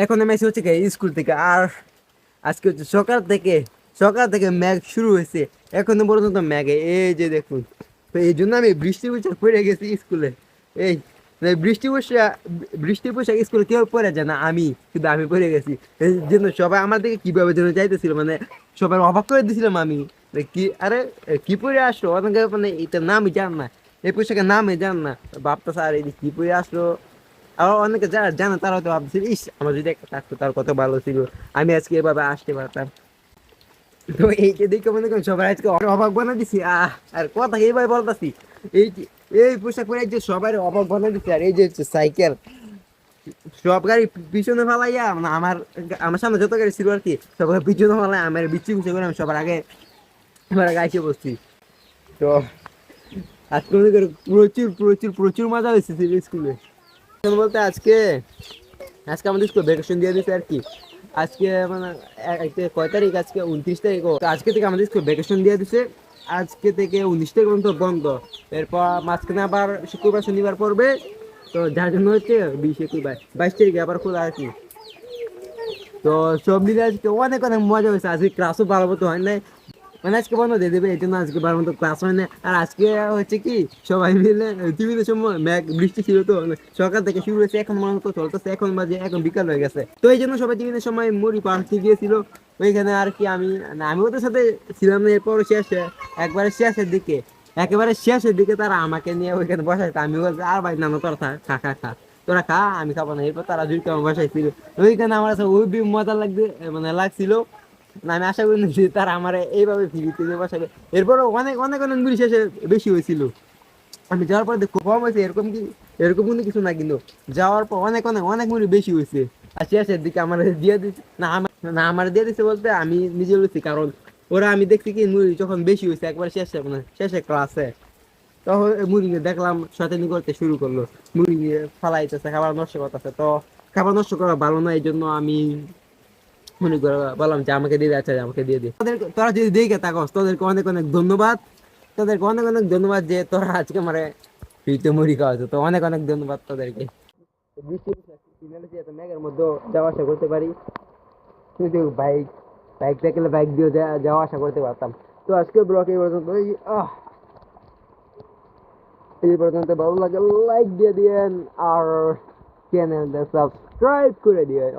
এখন আমি এসে হচ্ছে কি স্কুল থেকে। আর আজকে হচ্ছে সকাল থেকে ম্যাঘ শুরু হয়েছে, এখনো পর্যন্ত ম্যাঘে, এই যে দেখুন। তো এই জন্য আমি বৃষ্টি পোশাক পরে গেছি স্কুলে। এই মানে বৃষ্টি পোশাক স্কুলে কেউ পরে যায় না, আমি কিন্তু আমি পরে গেছি। এই জন্য সবাই আমার দিকে কিভাবে যেন চাইতেছিল, মানে সবাই অবাক করে দিছিলাম আমি। কি আরে কি পরে আসলো, অনেকে মানে এটার নামই জান না, এই পোশাকের নামই জান না, ভাবতেছে আর এই কি পরে আসলো। আবার অনেকে যারা জানে তারা তো ভাবছিল, ইস আমার যদি একটা থাকতো তার কত ভালো ছিল, আমি আজকে এভাবে আসতে পারতাম। তো এইটা দেখে মনে করেন সবাই আজকে অবাক বানা দিছি। আর কথা এইভাবে বলতাছি, এই এই পোশাক পরে যে সবাই অবাক বানা দিছি। আর এই যে হচ্ছে সাইকেল, সব গাড়ি পিছনে ফেলাইয়া, মানে আমার আমার সামনে যত গাড়ি ছিল আর কি, সবাই পিছনে ফেলাই আমার বিচ্ছি বুঝে করে আমি সবার আগে আইসে বসছি। তো আজকে মনে করি প্রচুর প্রচুর প্রচুর মজা হয়েছে স্কুলে। বলতে আজকে আজকে আমাদের স্কুল ভ্যাকেশন দিয়ে দিচ্ছে আর কি। আজকে মানে কয় তারিখ, আজকে 29 তারিখ। তো আজকে থেকে আমাদের স্কুল ভ্যাকেশন দিয়ে দিছে। আজকে থেকে 19 তারিখ পর্যন্ত বন্ধ। এরপর মাঝখানে আবার শুক্রবার শনিবার পড়বে। তো যার জন্য হচ্ছে 20, 21, 22 তারিখে আবার খোলা আর কি। তো সব মিলে আজকে অনেক অনেক মজা হয়েছে। আজকে ক্লাসও ভালো মতো হয় নাই, মানে আজকে বন্ধ দিয়ে দেবে, এই জন্য আজকে ভালো মতো ক্লাস হয় না। আর আজকে হচ্ছে কি সবাই মিলে টিভিতে সময় বৃষ্টি ছিল, তো মানে সকাল থেকে শুরু হয়েছে, এখন মতো চলতেছে, এখন বাজে এখন বিকাল হয়ে গেছে। তো এই জন্য সবাই টিভিতে সময় মুড়ি পার্টি গিয়েছিল ওইখানে আর কি। আমি ওদের সাথে ছিলাম না। এরপর শেষে একবারে শেষের দিকে একেবারে শেষের দিকে তারা আমাকে নিয়ে ওইখানে বসাইছে। আমি বলছি, আর ভাই না না, তোরা খা খা খা, তোরা খা, আমি খাবো না। এরপর তারা দুইটা বসাইছিল ওইখানে। আমার কাছে ওই মজা মানে লাগছিল না। আমি আশা করি না যে তারা আমার এইভাবে ফিরিতে বসাবে। এরপরও অনেক অনেক অনেক গুলি শেষে বেশি হয়েছিল। আমি যাওয়ার পর খুব কম হয়েছে এরকম কিন্তু কিছু না, কিন্তু যাওয়ার পর অনেক অনেক অনেক মুড়ি বেশি হয়েছে। আর শেষের দিকে আমার দিয়ে দিচ্ছে না আমার দিয়ে দিচ্ছে বলতে আমি নিজে বলেছি, কারণ ওরা আমি দেখছি কি মুড়ি যখন বেশি হয়েছে একবার শেষে, মানে শেষে ক্লাসে, তখন মুড়ি নিয়ে দেখলাম শয়তানি করতে শুরু করলো। মুড়ি নিয়ে ফালাইতেছে, খাবার নষ্ট করতেছে। তো খাবার নষ্ট করা ভালো না, এই জন্য আমি মনে করে বললাম যে আমাকে দিয়ে দে, আচ্ছা আমাকে দিয়ে দে। তোরা যদি দেখে থাকস তোদেরকে অনেক অনেক ধন্যবাদ। তোদেরকে অনেক অনেক ধন্যবাদ যে তোরা আজকে আমার ফ্রিতে মুড়ি খাওয়াছো। তো অনেক অনেক ধন্যবাদ তোদেরকে। বৃষ্টি মেঘের মধ্যে যাওয়া আসা করতে পারি, কিন্তু বাইক থাকলে বাইক দিয়ে যাওয়া আসা করতে পারতাম। তো আজকে ব্লগ এই পর্যন্ত। এই পর্যন্ত ভালো লাগে লাইক দিয়ে দিয়েন, আর চ্যানেলটা সাবস্ক্রাইব করে দিয়েন।